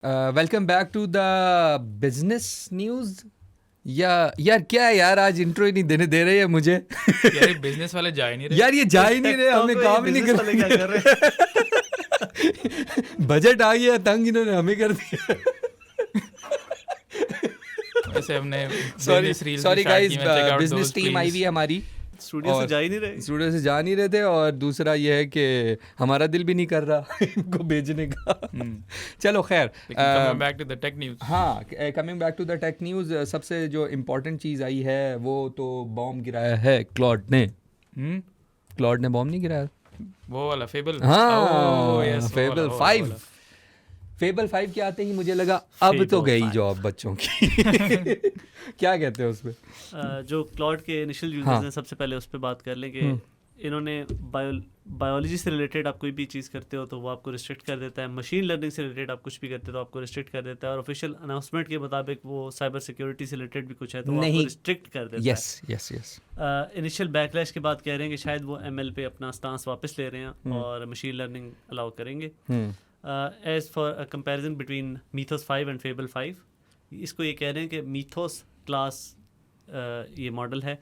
Welcome back to the business news. यार क्या है यार, आज इंट्रो ही नहीं देने दे रहे हैं मुझे। यार ये बिजनेस वाले जा ही नहीं रहे। यार ये जा ही नहीं रहे, हमने काम ही नहीं कर बजट आ गया तंग, इन्होंने हमें कर दिया। वैसे हमने सॉरी गाइस, बिजनेस टीम आई हुई है हमारी, स्टूडियो से जा ही नहीं रहे। स्टूडियो से जा नहीं रहे थे, और दूसरा ये है कि हमारा दिल भी नहीं कर रहा इनको भेजने का। चलो खैर, coming back to the tech news. हाँ, coming back to the tech news, सबसे जो इम्पोर्टेंट चीज़ आई है वो तो बॉम्ब गिराया है क्लॉड ने। क्लॉड ने बॉम्ब नहीं गिराया, वो वाला फेबल। हाँ, yes, फेबल 5। फेबल 5 के आते ही मुझे लगा अब तो गई जॉब बच्चों की। क्या कहते हैं उसमें? जो क्लॉड के इनिशियल यूजर्स हैं, सबसे पहले उस पर बात कर लें कि इन्होंने बायोलॉजी से रिलेटेड आप कोई भी चीज़ करते हो तो वो आपको रिस्ट्रिक्ट कर देता है। मशीन लर्निंग से रिलेटेड आप कुछ भी करते हो तो आपको रिस्ट्रिक्ट कर देता है। और ऑफिशियल अनाउंसमेंट के मुताबिक वो साइबर सिक्योरिटी से रिलेटेड भी कुछ है तो वो आपको रिस्ट्रिक्ट कर देता है। यस। इनिशियल बैकलैश के बाद कह रहे हैं कि शायद वो ML पे अपना स्टांस वापस ले रहे हैं और मशीन लर्निंग अलाउ करेंगे। As for comparison between Mythos 5 and Fable 5, इसको ये कह रहे हैं कि मीथोस क्लास ये मॉडल है,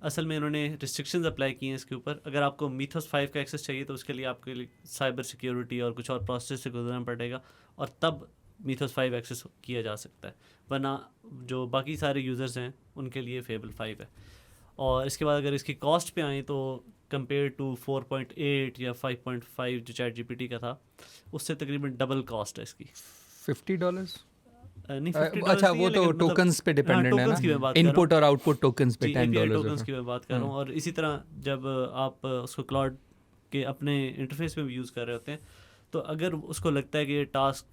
असल में इन्होंने रिस्ट्रिक्शंस अप्लाई किए हैं इसके ऊपर। अगर आपको मीथोस 5 का एक्सेस चाहिए तो उसके लिए आपके लिए साइबर सिक्योरिटी और कुछ और प्रोसेस से गुजरना पड़ेगा और तब मीथोस 5 एक्सेस किया जा सकता है, वरना जो बाकी सारे यूज़र्स हैं उनके लिए फेबल 5 है। और इसके बाद अगर इसकी कॉस्ट पे आए तो कंपेयर टू 4.8 या 5.5 जो चैट GPT का था, उससे तकरीबन डबल कॉस्ट है इसकी। $50 नहीं, अच्छा, वो तो टोकन्स पे डिपेंडेंट है ना, इनपुट और आउटपुट टोकन्स पे $10 टोकन्स की मैं बात कर रहा हूँ। और इसी तरह जब आप उसको क्लाउड के अपने इंटरफेस में भी यूज़ कर रहे होते हैं तो अगर उसको लगता है कि ये टास्क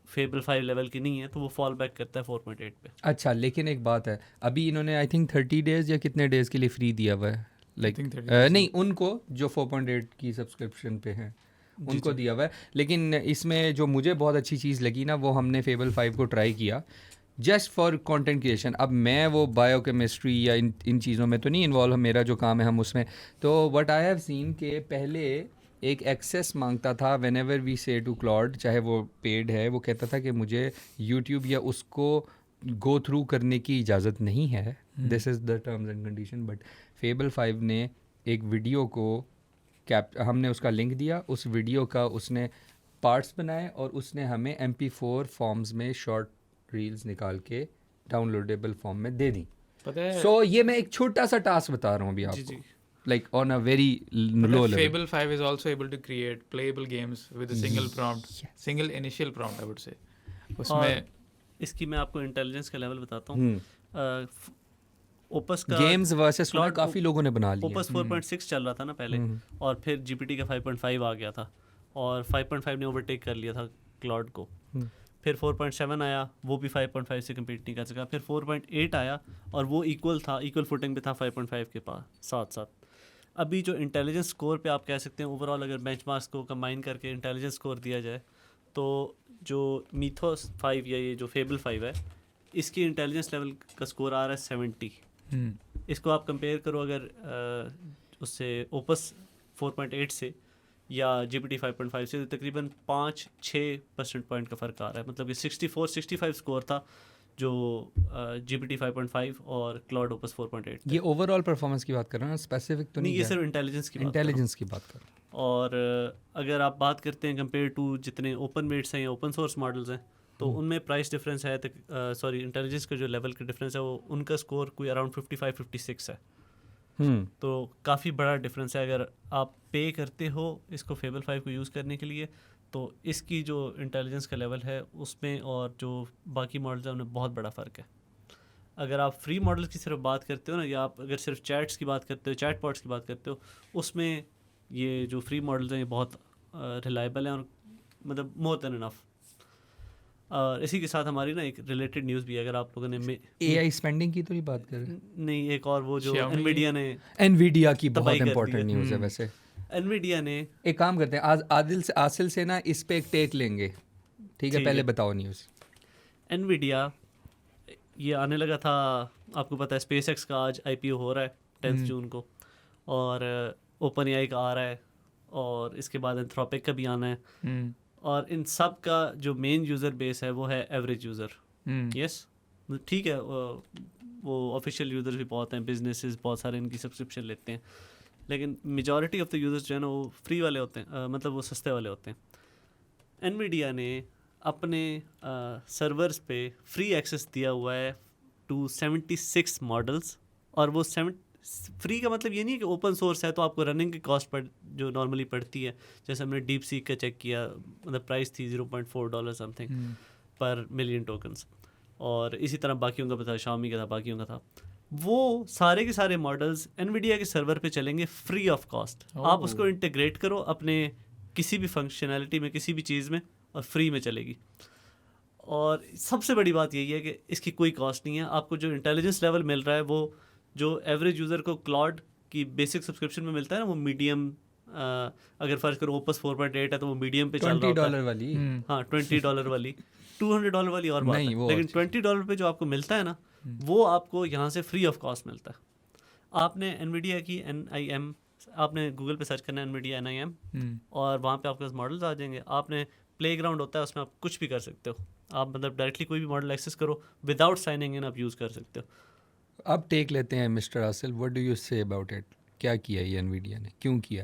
फेबल 5 लेवल की नहीं है तो वो फॉल बैक करता है 4.8 पे। अच्छा, लेकिन एक बात है, अभी इन्होंने आई थिंक 30 डेज या कितने डेज के लिए फ्री दिया हुआ है, लाइक नहीं उनको जो 4.8 की सब्सक्रिप्शन पे हैं उनको दिया हुआ है। लेकिन इसमें जो मुझे बहुत अच्छी चीज़ लगी ना, वो हमने फेबल 5 को ट्राई किया जस्ट फॉर कंटेंट क्रिएशन। अब मैं वो बायोकेमिस्ट्री या इन चीज़ों में तो नहीं इन्वॉल्व, मेरा जो काम है हम उसमें, तो व्हाट आई हैव सीन के पहले एक एक्सेस मांगता था व्हेन एवर वी से टू क्लॉड, चाहे वो पेड है, वो कहता था कि मुझे यूट्यूब या उसको गो थ्रू करने की इजाज़त नहीं है, this is the terms and condition. But fable 5 ने एक वीडियो को हमने उसका लिंक दिया, उस वीडियो का उसने पार्ट्स बनाए और उसने हमें MP4 फॉर्म्स में शॉर्ट रील्स निकाल के डाउनलोडेबल फॉर्म में दे दी। सो ये मैं एक छोटा सा टास्क बता रहा हूँ अभी आपको, like on a very low level. Fable 5 is also able to create playable games with a single prompt, single initial prompt I would say. उसमें इसकी मैं आपको इंटेलिजेंस का लेवल बताता हूँ। ओपस का गेम्स वर्सेस क्लॉड काफ़ी लोगों ने बना लिया। ओपस 4.6 चल रहा था ना पहले, और फिर GPT का 5.5 आ गया था और 5.5 ने ओवरटेक कर लिया था क्लॉड को। फिर 4.7 आया, वो भी 5.5 से कम्पीट नहीं कर सका। फिर 4.8 आया और वो इक्वल फुटिंग पे था 5.5 के पास साथ। अभी जो इंटेलिजेंस स्कोर पे आप कह सकते हैं ओवरऑल अगर बेंचमार्क्स को कंबाइन करके इंटेलिजेंस स्कोर दिया जाए तो जो मीथोस 5 या ये जो फेबल 5 है, इसकी इंटेलिजेंस लेवल का स्कोर आ रहा है 70। इसको आप कंपेयर करो अगर उससे ओपस 4.8 से या GPT 5.5 से, तो तकरीबन 5-6% पॉइंट का फ़र्क आ रहा है। मतलब कि 64-65 स्कोर था जो GPT 5.5 और क्लाउड ओपस 4.8। ये ओवरऑल परफॉर्मेंस की बात कर रहे हैं, स्पेसिफिक तो नहीं, ये सिर्फ इंटेलिजेंस की बात कर रहा हूँ। और अगर आप बात करते हैं कंपेयर टू जितने ओपन वेट्स हैं या ओपन सोर्स मॉडल्स हैं तो उनमें प्राइस डिफरेंस है, सॉरी इंटेलिजेंस का जो लेवल का डिफरेंस है वो उनका स्कोर कोई अराउंड 55-56 है। तो काफ़ी बड़ा डिफरेंस है। अगर आप पे करते हो इसको फेबल 5 को यूज़ करने के लिए तो इसकी जो इंटेलिजेंस का लेवल है उसमें और जो बाकी मॉडल्स हैं उनमें बहुत बड़ा फ़र्क है। अगर आप फ्री मॉडल की सिर्फ बात करते हो ना, या आप अगर सिर्फ चैट्स की बात करते हो, चैट पॉट्स की बात करते हो, उसमें ये जो फ्री मॉडल्स हैं ये बहुत रिलायबल हैं और मतलब मोर देन इनफ। और इसी के साथ हमारी ना एक रिलेटेड न्यूज़ भी है। अगर आप लोगों ने AI स्पेंडिंग की तो नहीं बात कर रहे? नहीं, एक और वो जो एनवीडिया की बहुत इंपॉर्टेंट न्यूज़ है। वैसे एनवीडिया ने एक काम करते हैं, आसिल से ना इस पे एक टेक लेंगे, ठीक है? पहले बताओ न्यूज़। एनवीडिया ये आने लगा था, आपको पता है SpaceX का आज IPO हो रहा है 10 जून को, और OpenAI का आ रहा है, और इसके बाद एंथ्रोपिक का भी आना है, और इन सब का जो मेन यूज़र बेस है वो है एवरेज यूज़र. यस, ठीक है, वो ऑफिशियल यूज़र्स भी बहुत हैं, बिजनेसेस बहुत सारे इनकी सब्सक्रिप्शन लेते हैं, लेकिन मेजॉरिटी ऑफ द यूज़र्स जो है ना वो फ्री वाले होते हैं, मतलब वो सस्ते वाले होते हैं. एनवीडिया ने अपने सर्वर्स पे फ्री एक्सेस दिया हुआ है टू 76 मॉडल्स. और वो फ्री का मतलब ये नहीं है कि ओपन सोर्स है तो आपको रनिंग की कॉस्ट पड़ जो नॉर्मली पड़ती है, जैसे हमने डीप सीक का चेक किया, मतलब प्राइस थी $0.4 समथिंग पर मिलियन टोकन्स. और इसी तरह बाकियों का पता, शाओमी का था, बाकियों का था. वो सारे के सारे मॉडल्स एनवीडिया के सर्वर पे चलेंगे फ्री ऑफ कॉस्ट. आप उसको इंटीग्रेट करो अपने किसी भी फंक्शनैलिटी में, किसी भी चीज़ में, और फ्री में चलेगी. और सबसे बड़ी बात यही है कि इसकी कोई कॉस्ट नहीं है. आपको जो इंटेलिजेंस लेवल मिल रहा है वो जो एवरेज यूज़र को क्लॉड की बेसिक सब्सक्रिप्शन में मिलता है ना, वो मीडियम, अगर फर्ज करो ओपस 4.8 है तो वो मीडियम पे चल रहा होता है. $20 वाली. हाँ, $20 वाली, $200 वाली और बात है, लेकिन $20 पे जो आपको मिलता है ना, वो आपको यहाँ से फ्री ऑफ कॉस्ट मिलता है. आपने एनवीडिया की NIM, आपने गूगल पे सर्च करना है एनवीडिया NIM, और वहाँ पे आपके पास मॉडल्स आ जाएंगे. आपने प्लेग्राउंड होता है, उसमें आप कुछ भी कर सकते हो. आप मतलब डायरेक्टली कोई भी मॉडल एक्सेस करो विदाउट साइनिंग इन, आप यूज़ कर सकते हो. अब टेक लेते हैं मिस्टर आसिल, what do you say about it? क्या किया ये एनवीडिया ने, क्यों किया?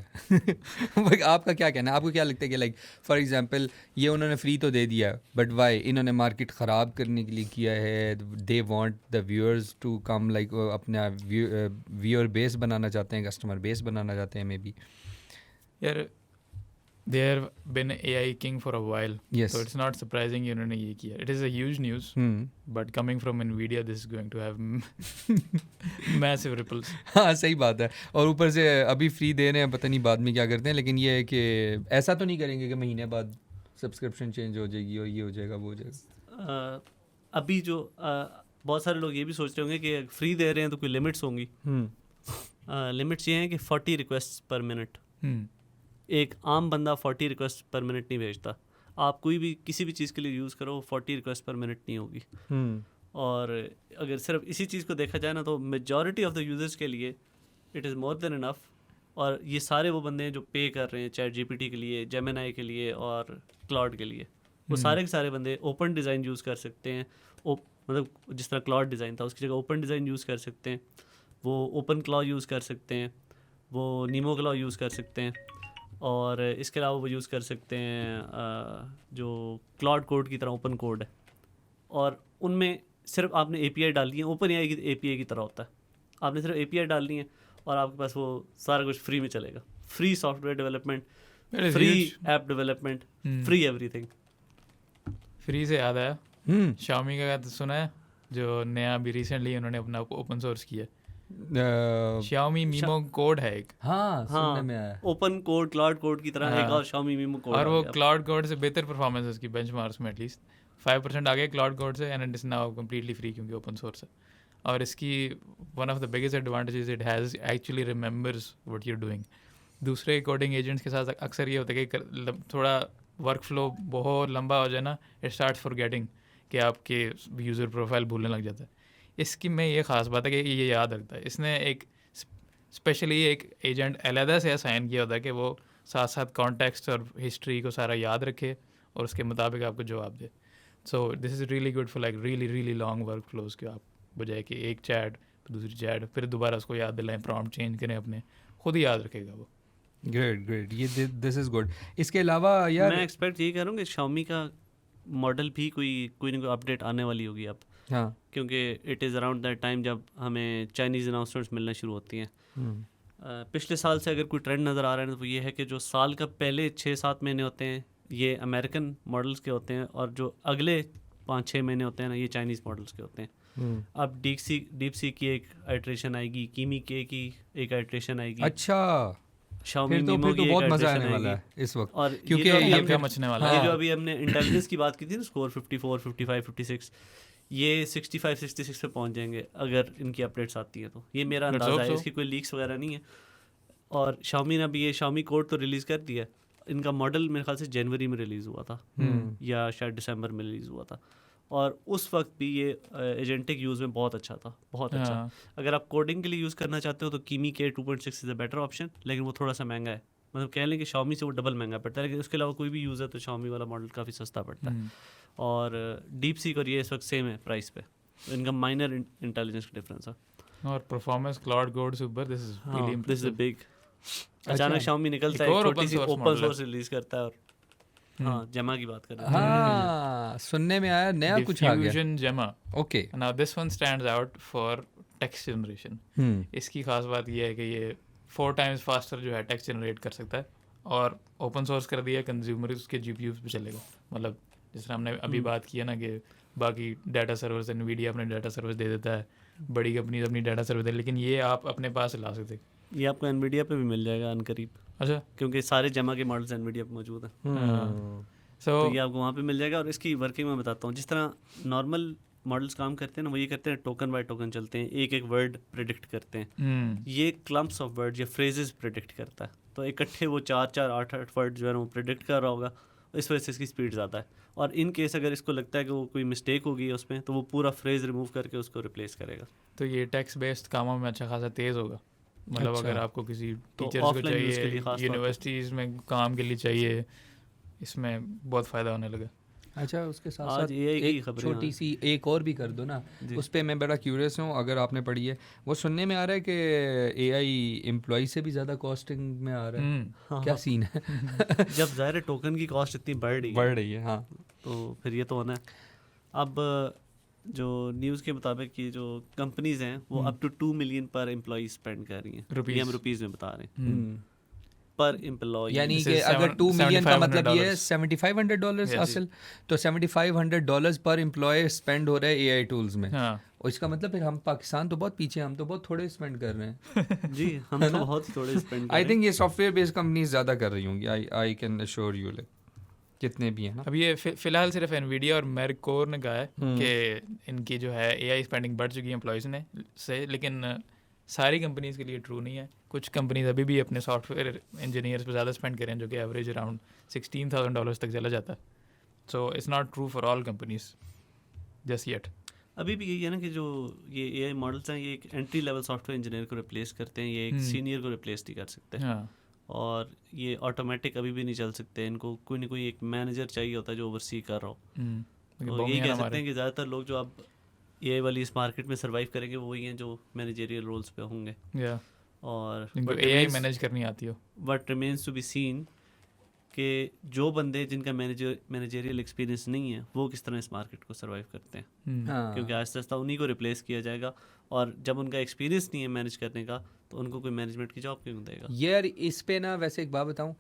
आपका क्या कहना है? आपको क्या लगता है कि लाइक फॉर एग्जांपल ये उन्होंने फ्री तो दे दिया, बट वाई इन्होंने मार्केट ख़राब करने के लिए किया है? They want the viewers to come, like अपना व्यूअर बेस बनाना चाहते हैं, कस्टमर बेस बनाना चाहते हैं मे बी. यार they have been AI king for a while. Yes. So it's not surprising उन्होंने ये किया. It is a huge news. But coming from Nvidia, this is going to have massive ripples. हाँ सही बात है. और ऊपर से अभी फ्री दे रहे हैं, पता नहीं बाद में क्या करते हैं. लेकिन ये है कि ऐसा तो नहीं करेंगे कि महीने बाद सब्सक्रिप्शन चेंज हो जाएगी और ये हो जाएगा, वो हो जाएगा. अभी जो बहुत सारे लोग ये भी सोच रहे होंगे कि फ्री दे रहे हैं तो कोई लिमिट्स होंगी. लिमिट्स ये हैं कि 40 रिक्वेस्ट पर मिनट. एक आम बंदा 40 रिक्वेस्ट पर मिनट नहीं भेजता. आप कोई भी किसी भी चीज़ के लिए यूज़ करो, 40 रिक्वेस्ट पर मिनट नहीं होगी. और अगर सिर्फ इसी चीज़ को देखा जाए ना, तो मेजॉरिटी ऑफ द यूजर्स के लिए it is more than enough. और ये सारे वो बंदे हैं जो पे कर रहे हैं चैट GPT के लिए, जेमिनाई के लिए और क्लाउड के लिए. वो सारे के सारे बंदे ओपन डिज़ाइन यूज़ कर सकते हैं. मतलब जिस तरह क्लाउड डिज़ाइन था उसकी जगह ओपन डिज़ाइन यूज़ कर सकते हैं. वो ओपन क्लाउ यूज़ कर सकते हैं, वो नीमो क्लाउ यूज़ कर सकते हैं. और इसके अलावा वो यूज़ कर सकते हैं जो क्लाउड कोड की तरह ओपन कोड है. और उनमें सिर्फ आपने API डालनी है. ओपन AI की API की तरह होता है. आपने सिर्फ API डालनी है और आपके पास वो सारा कुछ फ्री में चलेगा. Free software development, free app development, free everything. Free से याद आया, Xiaomi का तो सुना है जो नया अभी रिसेंटली उन्होंने अपना ओपन सोर्स किया. Xiaomi Mimo कोड है एक. हाँ सुनने में आया. ओपन कोड क्लाउड कोड की तरह एक और Xiaomi Mimo कोड. और वो क्लाउड कोड से बेहतर परफॉर्मेंस है उसकी बेंचमार्क्स में, एटलीस्ट 5% आगे क्लाउड कोड से. And it is now completely free क्योंकि ओपन सोर्स है. और इसकी one of the biggest advantages it has actually remembers what you are doing. दूसरे कोडिंग एजेंट्स के साथ अक्सर ये होता है कि थोड़ा वर्क फ्लो बहुत लंबा हो जाए ना, इट स्टार्ट फॉरगेटिंग कि आपके यूज़र प्रोफाइल भूलने लग जाता है. इसकी में ये ख़ास बात है कि ये याद रखता है. इसने एक स्पेशली एक एजेंट अलहदा से असाइन किया होता है कि वो साथ साथ कॉन्टेक्स्ट और हिस्ट्री को सारा याद रखे और उसके मुताबिक आपको जवाब दे. So this is really good for like really long workflows के. आप बजाय कि एक चैट दूसरी चैट फिर दोबारा उसको याद दिलाएं, प्रॉम्प्ट चेंज करें, अपने खुद ही याद रखेगा वो. ग्रेट. ये दिस इज़ गुड. इसके अलावा यार मैं एक्सपेक्ट यही करूँगा कि Xiaomi का मॉडल भी कोई ना कोई अपडेट आने वाली होगी अब. हाँ, क्योंकि it is around that time जब हमें चाइनीज़ अनाउंसमेंट्स मिलना शुरू होती हैं. पिछले साल से अगर कोई ट्रेंड नज़र आ रहा है तो ये है कि जो साल का पहले 6-7 महीने होते हैं ये अमेरिकन मॉडल्स के होते हैं, और जो अगले 5-6 महीने होते हैं ना, ये चाइनीज़ मॉडल्स के होते हैं. अब डीप सी की एक आइट्रेशन आएगी, कीमी के की एक आइट्रेशन आएगी. अच्छा, Xiaomi फिर तो Mimo की बहुत एक मज़ा iteration आने वाला आएगी. है इस वक्त. और क्योंकि ये हल्का मचने वाला है. ये जो अभी हमने इंटेलिजेंस की बात की थी ना, स्कोर 54, 55, 56, ये 65, 66 पे पहुंच जाएंगे अगर इनकी अपडेट्स आती हैं तो. ये मेरा अंदाज़ा है, इसकी कोई लीक्स वगैरह नहीं है. और Xiaomi ने अभी ये Xiaomi कोड तो रिलीज़ कर दिया. इनका मॉडल मेरे ख्याल से जनवरी में रिलीज़ हुआ था या शायद दिसंबर में रिलीज़ हुआ था. और उस वक्त भी ये एजेंटिक यूज़ में बहुत अच्छा था, बहुत अच्छा. अगर आप कोडिंग के लिए यूज़ करना चाहते हो तो कीमी के 2.6 इज़ अ बेटर ऑप्शन, लेकिन वो थोड़ा सा महंगा है. मतलब कह लें कि Xiaomi से वो डबल महंगा पड़ता है, लेकिन उसके अलावा कोई भी यूज़ है तो Xiaomi वाला मॉडल काफ़ी सस्ता पड़ता है। और DeepSeek और ये इस वक्त सेम है प्राइस पे, तो इनका माइनर इंटेलिजेंस का डिफरेंस है। और परफॉर्मेंस क्लाउड कोड से ऊपर, this is really this is big. अच्छा। अचानक Xiaomi निकलता एक है, और छोटी open सी source ओपन model है। सोर्स रिलीज करता है। और हाँ, जेमा की बात कर रहे हैं। हाँ, सुनने में आया नया कुछ आ गया। Diffusion Gemma. Okay. Now this one stands out for text generation. इसकी खास बात ये है कि ये 4 times faster जो है टेक्स्ट जनरेट कर सकता है, और ओपन सोर्स कर दिया, कंज्यूमर उसके जीपीयू पे चलेगा। मतलब जिस तरह हमने अभी बात की है ना कि बाकी डाटा सर्वर्स, एनवीडिया अपने डाटा सर्विस दे देता है, बड़ी कंपनीज अपनी डाटा सर्विस दे, लेकिन ये आप अपने पास ला सकते। ये आपको एनवीडिया पे भी मिल जाएगा अनकरीब, अच्छा, क्योंकि सारे जेमा के मॉडल्स एनवीडिया पे मौजूद हैं। सो तो ये आपको वहाँ पे मिल जाएगा। और इसकी वर्किंग मैं बताता हूँ। जिस तरह नॉर्मल मॉडल्स काम करते हैं ना, वो ये करते हैं टोकन बाय टोकन चलते हैं, एक एक वर्ड प्रेडिक्ट करते हैं। ये क्लम्प्स ऑफ वर्ड या फ्रेजेस प्रेडिक्ट करता है, तो इकट्ठे वो 4-4, 8-8 वर्ड जो है ना वो प्रेडिक्ट कर रहा होगा, इस वजह से इसकी स्पीड ज़्यादा है। और इन केस अगर इसको लगता है कि वो कोई मिस्टेक होगी है उसमें, तो वो पूरा फ्रेज रिमूव करके उसको रिप्लेस करेगा। तो ये टेक्स्ट बेस्ड कामों में अच्छा खासा तेज़ होगा। मतलब अच्छा। अगर आपको किसी तो टीचर्स को offline use के लिए चाहिए, खास तौर पे। यूनिवर्सिटीज़ में काम के लिए चाहिए, इसमें बहुत फ़ायदा होने लगा। अच्छा, उसके साथ आज साथ AI की एक खबरें छोटी हैं। सी एक और भी कर दो ना, जी। उस पे मैं बड़ा क्यूरियस हूँ, अगर आपने पढ़ी है। वो सुनने में आ रहा है कि एआई एम्प्लॉय से भी ज़्यादा कॉस्टिंग में आ रहा है। हाँ, क्या हाँ। सीन है? जब ज़ाहिर है टोकन की कॉस्ट इतनी बढ़ रही है, बढ़ रही है, हाँ। तो फिर ये तो होना है। अब जो न्यूज़ के मुताबिक ये जो कंपनीज हैं वो अप टू 2 मिलियन पर एम्प्लॉय स्पेंड कर रही हैं। रुपीस। ये हम रुपीज़ में बता रहे हैं, पर एम्प्लॉय। यानी This कि is अगर 2 मिलियन का मतलब ये है $7,500 $7,500 Yes. असल, तो $7,500 पर एम्प्लॉय स्पेंड हो रहा है एआई टूल्स में। हाँ, और इसका मतलब फिर हम पाकिस्तान तो बहुत पीछे हैं, हम तो बहुत थोड़े स्पेंड कर रहे हैं। जी, हम तो बहुत ही थोड़े स्पेंड कर आई रहे हैं। थिंक ये सॉफ्टवेयर बेस्ड कंपनीज ज़्यादा कर रही होंगी। I can assure you, like जितने भी हैं ना। अब ये फिलहाल सिर्फ एनवीडिया और मेरिकोर ने कहा है कि इनकी जो है एआई स्पेंडिंग बढ़ चुकी है एम्प्लॉयज़ ने से, लेकिन सारी कंपनीज के लिए ट्रू नहीं है। कुछ कंपनीज अभी भी अपने सॉफ्टवेयर इंजीनियर्स पे ज़्यादा स्पेंड करें, जो कि एवरेज अराउंड $16,000 तक चला जाता है। So it's not true for all companies just yet. अभी भी यही है ना कि जो ये एआई मॉडल्स हैं, ये एक एंट्री लेवल सॉफ्टवेयर इंजीनियर को रिप्लेस करते हैं, ये एक सीनियर को रिप्लेस नहीं कर सकते। हाँ, और ये ऑटोमेटिक अभी भी नहीं चल सकते, इनको कोई ना कोई एक मैनेजर चाहिए होता है जो ओवरसी कर रहा हो। तो यही कह सकते हैं कि ज़्यादातर लोग जो अब एआई वाली इस मार्केट में सर्वाइव करेंगे वो वही हैं जो मैनेजरियल रोल्स पे होंगे। या और जिनको एआई मैनेज करनी आती हो। But remains to be seen कि जो बंदे जिनका मैनेजरियल एक्सपीरियंस नहीं है वो किस तरह इस मार्केट को सर्वाइव करते हैं। हाँ। क्योंकि आहिस्ता आहिस्ता उन्हीं को रिप्लेस किया जाएगा, और जब उनका एक्सपीरियंस नहीं है मैनेज करने का, तो उनको कोई मैनेजमेंट की जॉब क्यों देगा। यार इस पे ना वैसे एक बात बताऊं,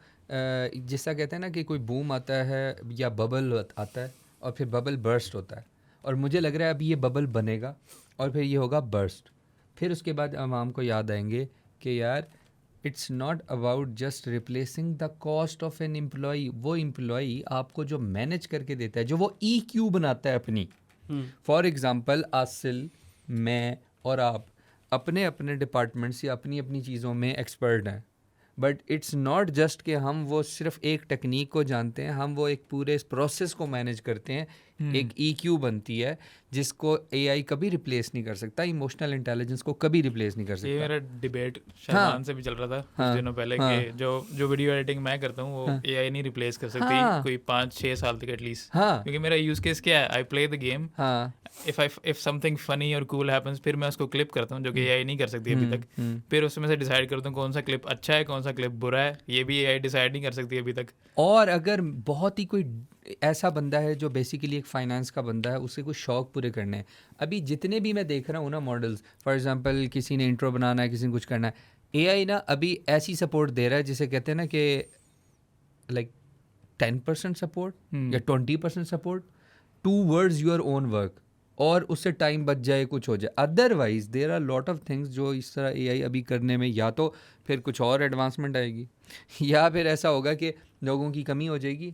जिसका कहते हैं ना कि कोई बूम आता है या बबल आता है और फिर बबल बर्स्ट होता है, और मुझे लग रहा है अभी ये बबल बनेगा और फिर ये होगा बर्स्ट। फिर उसके बाद आवाम को याद आएंगे कि यार it's not about just replacing the cost of an employee. वो एम्प्लॉई आपको जो मैनेज करके देता है, जो वो EQ बनाता है अपनी। फॉर एग्ज़ाम्पल आसिल, मैं और आप अपने अपने डिपार्टमेंट्स या अपनी अपनी चीज़ों में एक्सपर्ट हैं, बट इट्स नॉट जस्ट कि हम वो सिर्फ एक टेक्निक को जानते हैं, हम वो एक पूरे इस प्रोसेस को मैनेज करते हैं। एक EQ बनती है जिसको AI कभी रिप्लेस नहीं कर सकता, इमोशनल इंटेलिजेंस को कभी रिप्लेस नहीं कर ये सकता। मेरा डिबेट शहजान से भी चल रहा था कुछ दिनों पहले कि जो वीडियो एडिटिंग मैं करता हूँ वो एआई नहीं रिप्लेस कर सकती कोई 5-6 साल तक एटलीस्ट। क्योंकि मेरा यूज केस क्या है, I play the game, if something funny और कूल हैपेंस फिर मैं उसको क्लिप करता हूँ, जो कि एआई नहीं कर सकती अभी तक। फिर उसमें से डिसाइड करता हूँ कौन सा क्लिप अच्छा है कौन सा क्लिप बुरा है, ये भी एआई डिसाइड नहीं कर सकती अभी तक। और अगर बहुत ही कोई ऐसा बंदा है जो बेसिकली एक फाइनेंस का बंदा है, उसे कुछ शौक पूरे करने हैं, अभी जितने भी मैं देख रहा हूँ ना मॉडल्स, फॉर एग्जांपल किसी ने इंट्रो बनाना है, किसी ने कुछ करना है, एआई ना अभी ऐसी सपोर्ट दे रहा है जिसे कहते हैं ना कि लाइक 10% सपोर्ट या 20% support towards your own work, और उससे टाइम बच जाए, कुछ हो जाए। Otherwise there are lot of things जो इस तरह एआई अभी करने में या तो फिर कुछ और एडवांसमेंट आएगी या फिर ऐसा होगा कि लोगों की कमी हो जाएगी,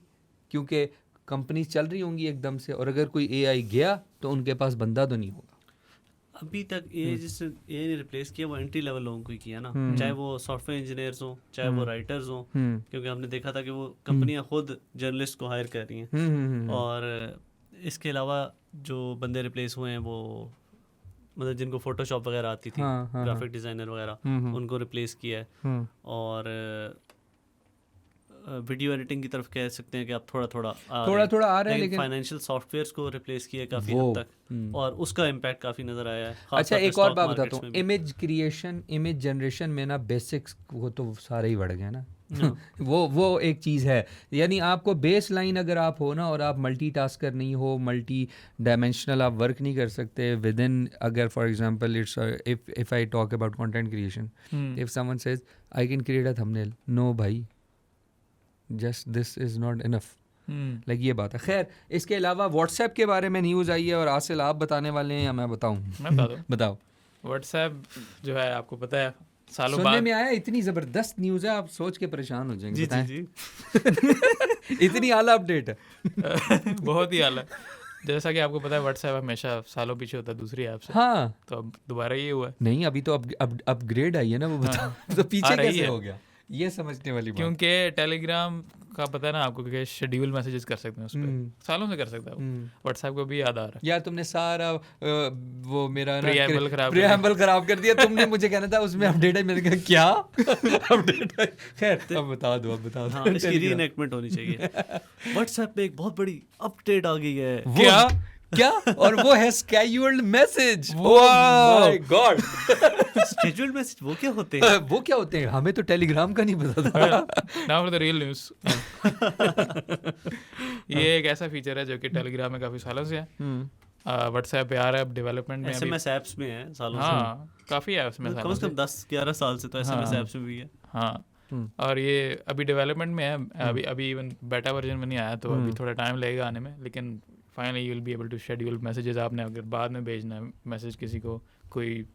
क्योंकि कंपनीज चल रही होंगी एकदम से, और अगर कोई एआई गया तो उनके पास बंदा तो नहीं होगा। अभी तक एआई जिससे एआई ने रिप्लेस किया वो एंट्री लेवल लोगों को ही किया ना, चाहे वो सॉफ्टवेयर इंजीनियर्स हों, चाहे वो राइटर्स हों, क्योंकि हमने देखा था कि वो कंपनियां खुद जर्नलिस्ट को हायर कर रही हैं। और इसके अलावा जो बंदे रिप्लेस हुए हैं वो मतलब जिनको फोटोशॉप वगैरह आती थी, ग्राफिक डिज़ाइनर वगैरह, उनको रिप्लेस किया है। और वीडियो एडिटिंग की तरफ कह सकते हैं कि आप थोड़ा थोड़ा आ रहा है, लेकिन फाइनेंशियल सॉफ्टवेयर्स को रिप्लेस किया काफ़ी वो, हद तक, और उसका इम्पैक्ट काफ़ी नज़र आया है। अच्छा एक और बात बताता हूँ, इमेज क्रिएशन, इमेज जनरेशन में ना बेसिक्स वो तो सारे ही बढ़ गए ना। वो एक चीज़ है, यानी आपको बेस लाइन अगर आप हो ना, और आप मल्टीटास्कर नहीं हो, मल्टी डायमेंशनल आप वर्क नहीं कर सकते विद इन, अगर for example it's if I talk about content creation, if someone says I can create a thumbnail, no भाई, just this is not enough, like ये बात है। खैर, इसके अलावा व्हाट्सएप के बारे में न्यूज़ आई है, और आसिल आप बताने वाले हैं या मैं बताऊं? मैं बता दूं। बताओ। व्हाट्सएप जो है आपको पता है सालों सुनने बाद में आया इतनी ज़बरदस्त न्यूज़ है, आप सोच के परेशान हो जाएंगे। जी बताएं। जी इतनी आला अपडेट है। बहुत ही आला। जैसा कि आपको पता है व्हाट्सएप हमेशा सालों पीछे होता है दूसरी ऐप से, हाँ, तो अब दोबारा ये हुआ है। नहीं अभी तो अपग्रेड आई है ना, वो बताओ। तो आ पीछे रही कैसे है। हो गया, ये समझने वाली बात। क्योंकि टेलीग्राम का पता है ना आपको कि शेड्यूल मैसेजेस कर सकते हैं उस पर, सालों से कर सकता है वो। व्हाट्सएप को भी याद आ रहा है। यार तुमने सारा वो मेरा Preamble खराब कर प्रीएम्बल खराब कर दिया तुमने। मुझे कहना था उसमें अपडेट है, मैंने कहा क्या अपडेट है। खैर अब बता दो, अब बता दो। हाँ, इसकी रीएनैक्टमेंट होनी चाहिए। व्हाट्सएप पे एक बहुत बड़ी अपडेट आ गई है। क्या और वो है scheduled message. Wow! My God. Scheduled message वो क्या होते हैं? वो क्या होते हैं? हमें तो टेलीग्राम का नहीं पता था। Now for the real news. ये एक ऐसा फीचर है जो कि टेलीग्राम में काफ़ी सालों से है, व्हाट्सएप पे आ रहा है, अब डेवलपमेंट में। एसएमएस ऐप्स में है सालों से। हाँ, काफ़ी ऐप्स में कम से कम 10-11 साल से तो एसएमएस ऐप्स में भी है। हाँ, और ये अभी डेवलपमेंट में है, अभी इवन बेटा वर्जन में नहीं आया, तो अभी थोड़ा टाइम लगेगा आने में, लेकिन finally you will be able to schedule messages. आपने अगर बाद में भेजना है मैसेज, किसी को कोई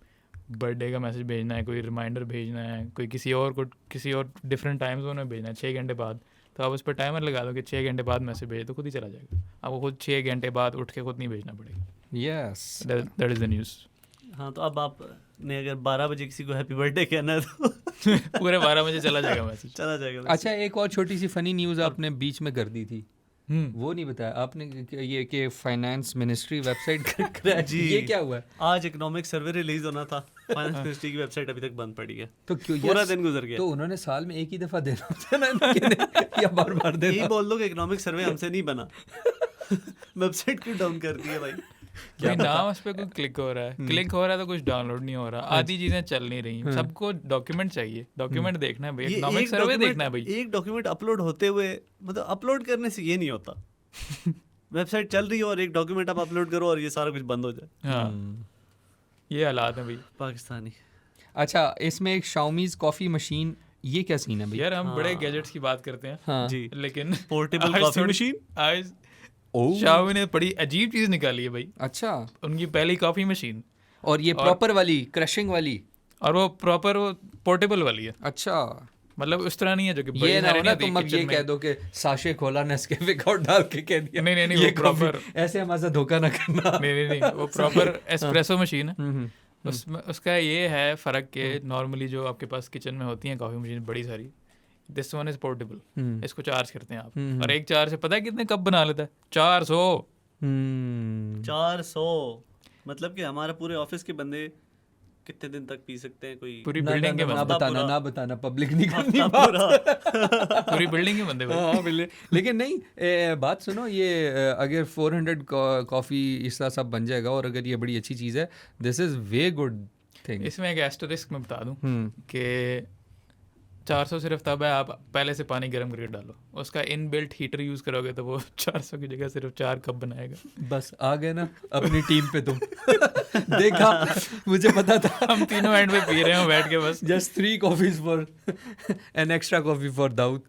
बर्थडे का मैसेज भेजना है, कोई रिमाइंडर भेजना है, कोई किसी और डिफरेंट टाइम जोन में भेजना है 6 घंटे बाद, तो आप उस पर टाइमर लगा दो कि 6 घंटे बाद मैसेज भेजे, तो खुद ही चला जाएगा। आपको खुद 6 घंटे बाद उठ के खुद नहीं भेजना पड़ेगा। Yes, that is the news. हाँ, तो अब आपने अगर 12 बजे किसी को हैप्पी बर्थडे कहना है तो पूरे 12 बजे चला जाएगा मैसेज। चला जाएगा। अच्छा एक और छोटी सी फनी न्यूज़ आपने बीच में कर दी थी, वो नहीं बताया आपने ये कि फाइनेंस मिनिस्ट्री वेबसाइट क्रैश। जी, ये क्या हुआ है? आज इकोनॉमिक सर्वे रिलीज होना था, फाइनेंस मिनिस्ट्री की वेबसाइट अभी तक बंद पड़ी है। तो क्यों? पूरा दिन गुजर गया। तो उन्होंने साल में एक ही दफा देना होता है ना, या बार देना? यही बोल दो कि इकोनॉमिक सर्वे हमसे नहीं बना। वेबसाइट क्यों डाउन कर दी है भाई? कोई नाम उस पर कोई क्लिक हो रहा है, क्लिक हो रहा है तो कुछ डाउनलोड नहीं हो रहा, आधी चीजें चल नहीं रही। सबको डॉक्यूमेंट चाहिए, डॉक्यूमेंट देखना है भाई, इकोनॉमिक सर्वे देखना है भाई। एक डॉक्यूमेंट अपलोड होते हुए, मतलब अपलोड करने से ये नहीं होता। वेबसाइट चल रही है और एक डॉक्यूमेंट आप अपलोड करो और ये सारा कुछ बंद हो जाए। हाँ, ये हालात है भाई पाकिस्तानी। अच्छा, इसमें एक Xiaomi's कॉफी मशीन, ये क्या सीन है भाई? यार, हम बड़े गैजेट्स की बात करते हैं। हाँ जी, लेकिन पोर्टेबल कॉफी मशीन। आज Xiaomi ने बड़ी अजीब चीज निकाली है भाई। अच्छा, उनकी पहली कॉफी मशीन, और ये प्रॉपर वाली क्रशिंग वाली, और वो प्रॉपर वो पोर्टेबल वाली है। अच्छा, मतलब उस तरह नहीं है जो कि ये ना हो ना तुम अब ये कह दो कि साशे खोला नेस्कैफे का डाल के कह दिया। नहीं, ये वो प्रॉपर, ऐसे हमारे साथ धोखा ना करना। नहीं, वो प्रॉपर एस्प्रेसो मशीन है। उसमें उसका ये है फ़र्क कि नॉर्मली जो आपके पास किचन में होती हैं कॉफ़ी मशीन बड़ी सारी, दिस वन इज पोर्टेबल, इसको चार्ज करते हैं आप, और एक चार्ज से पता है कितने कप बना लेता है? 400। 400 मतलब कि हमारा पूरे ऑफिस के बंदे कितने दिन तक पी सकते हैं? कोई पूरी बिल्डिंग के बंदे, ना बताना पब्लिक नहीं करनी पूरी बिल्डिंग के बंदे। हाँ, लेकिन नहीं, बात सुनो, ये अगर 400 कॉफ़ी इस तरह सब बन जाएगा, और अगर ये बड़ी अच्छी चीज़ है, this is way good thing. इसमें एक एस्टरिस्क मैं बता दूं कि 400 सिर्फ तब है आप पहले से पानी गर्म करके डालो, उसका इनबिल्ट हीटर यूज करोगे तो वो 400 की जगह सिर्फ 4 कप बनाएगा। बस आ गए ना अपनी टीम पे तुम। देखा, मुझे पता था। हम तीनों एंड पे पी रहे हो बैठ के बस। Just 3 coffees for an extra coffee for Dawood.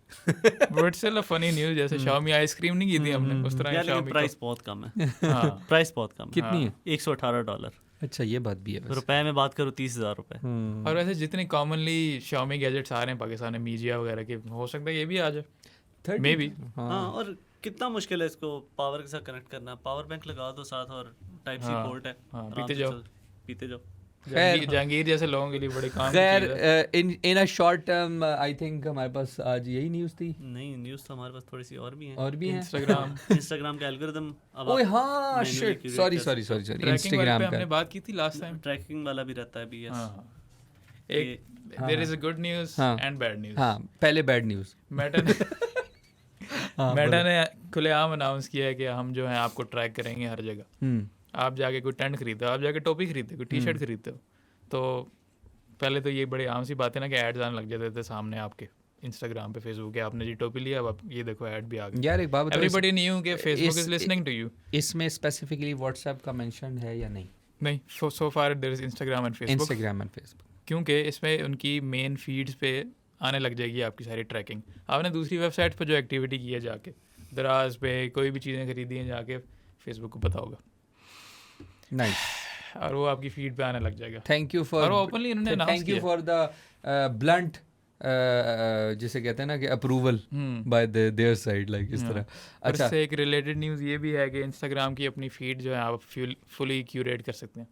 But still a funny news, जैसे Xiaomi आइसक्रीम नहीं की थी हमने, उस तरह Xiaomi प्राइस बहुत कम है। हाँ, प्राइस बहुत कम है। कितनी है? $118। अच्छा, ये बात भी है। रुपए में बात करूँ 30,000 रुपए। और वैसे जितने कॉमनली Xiaomi गैजेट्स आ रहे हैं पाकिस्तान में, मीजिया वगैरह के, हो सकता है ये भी आ जाए मे बी। हाँ, और कितना मुश्किल है इसको पावर के साथ कनेक्ट करना। पावर बैंक लगा दो साथ और टाइप सी पोर्ट है, पीते जाओ। जहांगीर जैसे लोगों के लिए बड़े काम। खैर, in a short term I think हमारे पास आज यही न्यूज़ थी। नहीं, न्यूज़ तो हमारे पास थोड़ी सी और भी हैं। इंस्टाग्राम का एल्गोरिथम। ओए हाँ, शिट, सॉरी इंस्टाग्राम पे हमने बात की थी लास्ट टाइम। ट्रैकिंग वाला भी रहता है अभी। एक there is a good news and bad news. हाँ, पहले बैड न्यूज़। मेटा मेटा ने खुलेआम अनाउंस किया है कि हम जो है आपको ट्रैक करेंगे हर जगह। आप जाके कोई टेंट खरीदते हो, आप जाके टोपी खरीदते हो, कोई टी शर्ट खरीदते हो, तो पहले तो ये बड़ी आम सी बात है ना कि एड्स आने लग जाते थे सामने आपके इंस्टाग्राम पे, फेसबुक के, आपने जी टोपी लिया, अब ये देखो ऐड भी आ गई। यार एक बात बताओ, एवरीबॉडी न्यू कि Facebook is listening to you. इसमें स्पेसिफिकली व्हाट्सएप का मेंशन है या नहीं? नहीं, so far there is Instagram and Facebook. Instagram and Facebook, क्योंकि इसमें उनकी मेन फीड्स पे आने लग जाएगी आपकी सारी ट्रैकिंग। आपने दूसरी वेबसाइट पर जो एक्टिविटी की है जाके, दराज पे कोई भी चीज़ें खरीदी हैं जाके, फेसबुक को पता होगा। नाइस। और वो आपकी फीड पे आने लग जाएगा। थैंक यू फॉर, और ओपनली इन्होंने अनाउंस थैंक यू किया। फॉर द ब्लंट, जिसे कहते हैं ना कि approval bye their side, like इस तरह। अच्छा, इससे एक रिलेटेड न्यूज़ ये भी है कि इंस्टाग्राम की अपनी फीड जो है आप फुली क्यूरेट कर सकते हैं।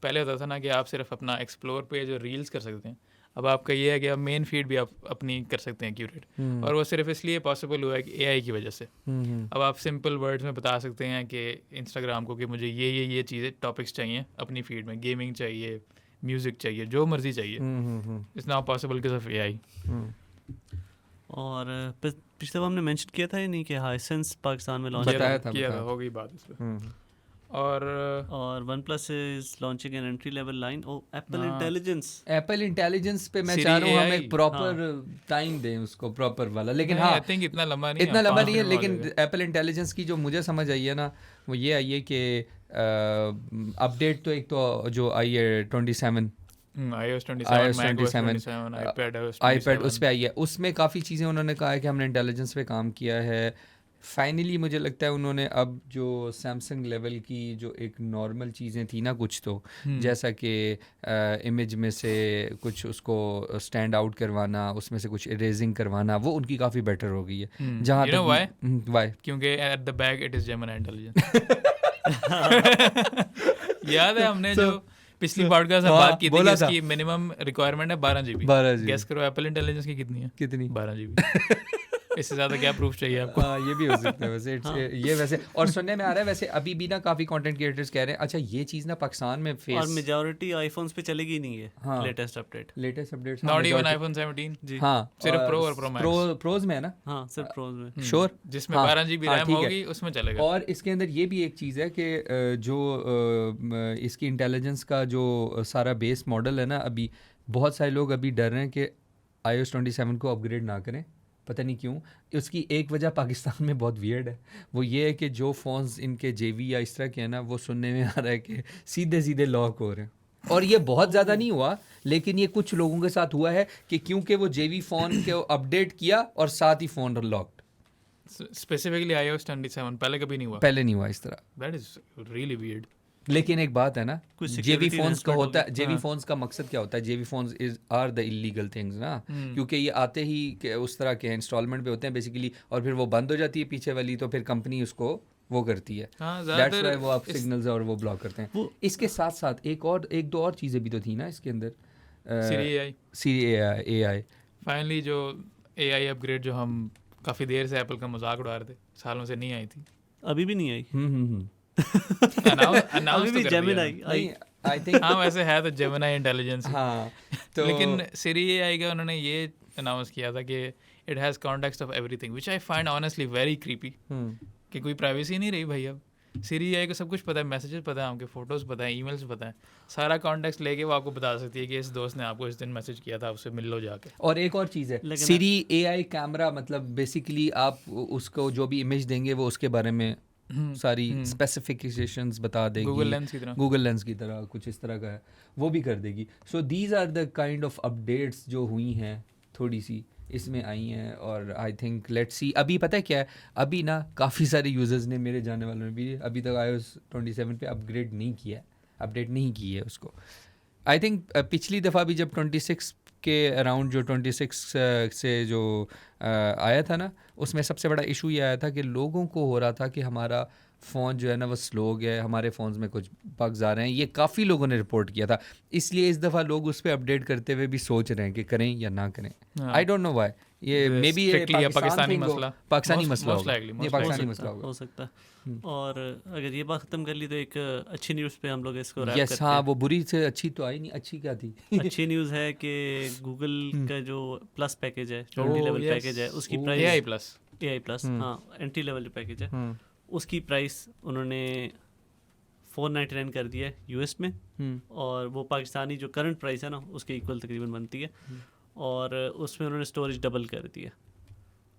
पहले होता था ना कि आप सिर्फ अपना एक्सप्लोर पेज और रील्स कर सकते हैं, अब आपका ये है कि आप मेन फीड भी आप अपनी कर सकते हैं क्यूरेट। और वो सिर्फ इसलिए पॉसिबल हुआ है कि एआई की वजह से। अब आप सिंपल वर्ड्स में बता सकते हैं कि इंस्टाग्राम को कि मुझे ये चीज़ें टॉपिक्स चाहिए अपनी फीड में, गेमिंग चाहिए, म्यूजिक चाहिए, जो मर्जी चाहिए। It's now possible because of AI. और पिछले बार हमने मेंशन किया था या नहीं कि हाइसेंस पाकिस्तान में लॉन्च बताया था, किया था, हो गई बात इस पे। और OnePlus is launching an entry level line of Apple intelligence. Apple intelligence पे मैं Siri चाह रहा हूँ हम AI, एक प्रॉपर टाइम दें उसको, प्रॉपर वाला। लेकिन हाँ, आई थिंक इतना लंबा नहीं इतना लंबा नहीं है, लेकिन एप्पल इंटेलिजेंस की जो मुझे समझ आई है ना, वो ये आई है कि अपडेट तो एक तो जो आई है 27 iOS 27, iOS macOS 27, 27, iPad उस पे आई है। उसमें काफ़ी चीज़ें उन्होंने कहा है कि हमने इंटेलिजेंस पे काम किया है। फाइनली मुझे लगता है उन्होंने अब जो सैमसंग लेवल की जो एक नॉर्मल चीज़ें थी ना कुछ, तो जैसा कि इमेज में से कुछ उसको स्टैंड आउट करवाना, उसमें से कुछ इरेजिंग करवाना, वो उनकी काफ़ी बेटर हो गई है। जहाँ You know why? वाई? क्योंकि at the back it is Gemini intelligence. याद है हमने जो पिछली पॉडकास्ट में बात की थी कि इसकी मिनिमम रिक्वायरमेंट है 12 GB। गेस करो एप्पल इंटेलिजेंस की कितनी है? कितनी? 12 GB। इससे ज्यादा क्या प्रूफ चाहिए आपको? ये भी हो सकता है वैसे। ये वैसे, और सुनने में आ रहा है वैसे अभी भी ना काफी कंटेंट क्रिएटर्स कह रहे हैं अच्छा ये चीज ना पाकिस्तान में फेस, और मेजॉरिटी आईफोन्स पे चलेगी नहीं है। हाँ, latest update not even iPhone 17 जी। हाँ, सिर्फ प्रो और प्रो मैक्स, प्रोज में है ना। हाँ, सिर्फ प्रोज में। श्योर, जिसमें 12 GB रैम होगी उसमें चलेगा। और इसके अंदर ये भी एक चीज़ है कि जो इसकी इंटेलिजेंस का जो सारा बेस मॉडल है ना, अभी बहुत सारे लोग अभी डर रहे हैं कि iOS 27 को अपग्रेड ना करें। पता नहीं क्यों। उसकी एक वजह पाकिस्तान में बहुत वियर्ड है, वो ये है कि जो फ़ोन्स इनके JV या इस तरह के हैं ना, वो सुनने में आ रहा है कि सीधे सीधे लॉक हो रहे हैं। और ये बहुत ज़्यादा नहीं हुआ, लेकिन ये कुछ लोगों के साथ हुआ है कि क्योंकि वो JV फ़ोन को अपडेट किया और साथ ही फ़ोन लॉक्ड। स्पेसिफिकली iOS 27 पहले कभी नहीं हुआ, पहले नहीं हुआ इस तरह। That is really weird. लेकिन एक बात है ना, JV फोन्स का होता है, JV हाँ। फोन्स का मकसद क्या होता है? JV phones are the illegal things ना, क्योंकि ये आते ही कि उस तरह के इंस्टॉलमेंट पे होते हैं बेसिकली, और फिर वो बंद हो जाती है पीछे वाली, तो फिर कंपनी उसको वो करती है। दैट्स व्हाई वो आप सिग्नल्स और वो ब्लॉक करते हैं। इसके साथ साथ एक दो और चीज़ें भी तो थी ना इसके अंदर, Siri AI। फाइनली जो AI अपग्रेड जो हम काफ़ी देर से एप्पल का मजाक उड़ा रहे थे, सालों से नहीं आई थी, अभी भी नहीं आई। अनाउंस तो कर दिया। आई थिंक हाँ वैसे है तो जेमिनी इंटेलिजेंस। हाँ, तो लेकिन Siri AI का उन्होंने ये अनाउंस किया था कि it has context of everything, which I find honestly very creepy. कि कोई प्राइवेसी नहीं रही भाई। अब Siri AI को सब कुछ पता है, मैसेजेस पता है, आपके फोटोज़ पता है, ईमेल्स पता है, सारा कॉन्टेक्स्ट लेके वो आपको बता सकती है कि इस दोस्त ने आपको इस दिन मैसेज किया था, उससे मिल लो जाके। और एक और चीज़ है, Siri AI कैमरा, मतलब बेसिकली आप उसको जो भी इमेज देंगे वो उसके बारे में सारी स्पेसिफिकेशंस बता देगी, गूगल लेंस की तरह कुछ इस तरह का है, वो भी कर देगी। So these are the kind of updates जो हुई हैं, थोड़ी सी इसमें आई हैं। और आई थिंक लेट्स सी, अभी पता है क्या है, अभी ना काफ़ी सारे यूज़र्स ने, मेरे जानने वालों ने भी अभी तक iOS 27 पे अपग्रेड नहीं किया है, अपडेट नहीं की है उसको। आई थिंक पिछली दफ़ा भी जब 26 के अराउंड, जो 26 से जो आया था ना, उसमें सबसे बड़ा इशू ये आया था कि लोगों को हो रहा था कि हमारा फ़ोन जो है ना वो स्लो हो गया है, हमारे फ़ोन्स में कुछ बग्स आ रहे हैं। ये काफ़ी लोगों ने रिपोर्ट किया था, इसलिए इस दफ़ा लोग उस पर अपडेट करते हुए भी सोच रहे हैं कि करें या ना करें। आई डोंट नो व्हाई, ये मे बी पाकिस्तानी मसला, पाकिस्तानी मसला होगा, ये पाकिस्तानी मसला होगा, हो सकता है। और अगर ये बात खत्म कर ली तो एक अच्छी न्यूज़ पे हम लोग इसको रैप यस, करते हाँ, हैं। वो बुरी से अच्छी तो आई नहीं, अच्छी क्या थी? अच्छी न्यूज़ है कि गूगल का जो प्लस पैकेज है, 20 लेवल पैकेज है, उसकी प्राइस AI प्लस, हाँ एंट्री लेवल जो पैकेज है उसकी प्राइस उन्होंने 499 कर दिया है यूएस में, और वो पाकिस्तानी जो करंट प्राइस है ना उसके इक्वल तकरीबन बनती है, और उसमें उन्होंने स्टोरेज डबल कर दी है।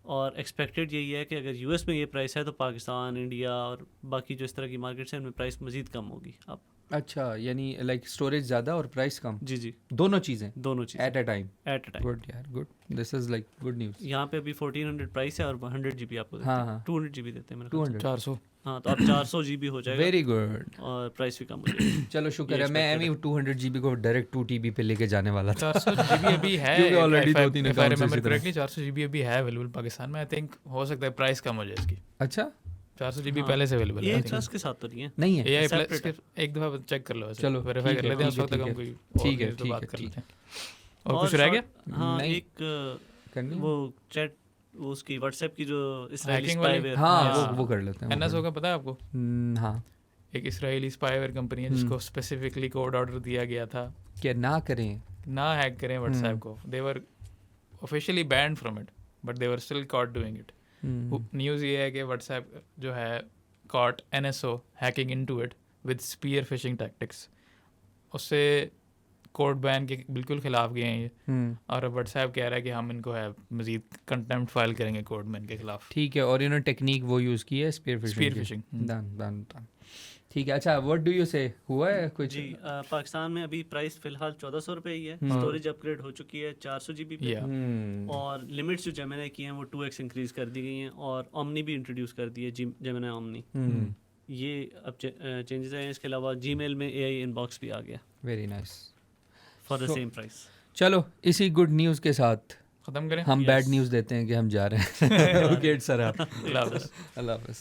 और एक्सपेक्टेड यही है कि अगर यूएस में ये प्राइस है तो पाकिस्तान, इंडिया और बाकी जो इस तरह की मार्केट्स हैं उनमें प्राइस मज़ीद कम होगी अब। अच्छा, यानी लाइक स्टोरेज ज़्यादा और प्राइस कम। जी जी, दोनों चीज़ें दोनों चीज़ at a time. At a time. Good यार, good, this is like good news. यहाँ पे अभी 1400 प्राइस है और 100 GB आपको देते हाँ, हैं, हाँ। 200 GB देते हैं मेरे ख्याल से। 200। 400 हाँ, तो अब 400 GB हो जाएगा वेरी गुड। और प्राइस भी कम हो जाएगी। चलो शुक्र ये है, मैं expected एमी 200 GB को डायरेक्ट 2 TB पे लेके जाने वाला था। 400 GB अभी है, क्योंकि already if I- 2-3 if I accounts remember इसी तरह। correctly 400 GB अभी है अवेलेबल पाकिस्तान में। आई थिंक हो सकता है प्राइस कम हो जाए इसकी। अच्छा, 400 GB हाँ। पहले से अवेलेबल ये है। प्लस के साथ तो नहीं है। नहीं है। AI separate प्लस एक दफा चेक कर लो वैसे, चलो, वेरीफाई ठीक कर है, लेते हैं, उस ठीक वक्त है, तक हम ठीक कोई है, और ठीक तो बात है, कर ठीक लेते हैं। और कुछ रह गया? हाँ, नहीं। एक करनी है? वो चैट वो उसकी व्हाट्सएप की जो इसराइली Hacking वाली? स्पाईवेयर, हाँ, वो कर लेते हैं। NSO का पता है आपको? हाँ, एक इसराइली स्पाईवेयर कंपनी है जिसको स्पेसिफिकली कोड ऑर्डर दिया गया था क्या ना करें। ना हैक करें व्हाट्सएप को। They were officially banned from it but they were still caught doing it. News ये है कि व्हाट्सएप जो है caught NSO hacking into it with spear phishing tactics. उससे कोड बैन के बिल्कुल खिलाफ गए हैं ये, और अब व्हाट्सएप कह रहा है कि हम इनको है मजीद कंटेम्प्ट फाइल करेंगे कोड बैन के खिलाफ। ठीक है, और इन्होंने टेक्निक वो यूज़ की है, spear spear phishing. Phishing. Done. ठीक है। अच्छा, व्हाट डू यू से, हुआ है कुछ? जी पाकिस्तान में अभी प्राइस फिलहाल 1400 रुपये ही है। स्टोरेज अपग्रेड हो चुकी है 400 GB पे, और लिमिट्स जो जेमिनी की हैं वो 2x इंक्रीज कर दी गई हैं, और ओमनी भी इंट्रोड्यूस कर दी है, जेमिनी ओमनी। ये अब चेंजेस हैं। इसके अलावा जीमेल में AI इनबॉक्स भी आ गया very nice, for the So- same price. चलो इसी गुड न्यूज़ के साथ खत्म करें। हम Yes. बैड न्यूज़ देते हैं कि हम जा रहे हैं। ओके सर, अल्लाह हाफ़िज़। अल्लाह हाफ़िज़।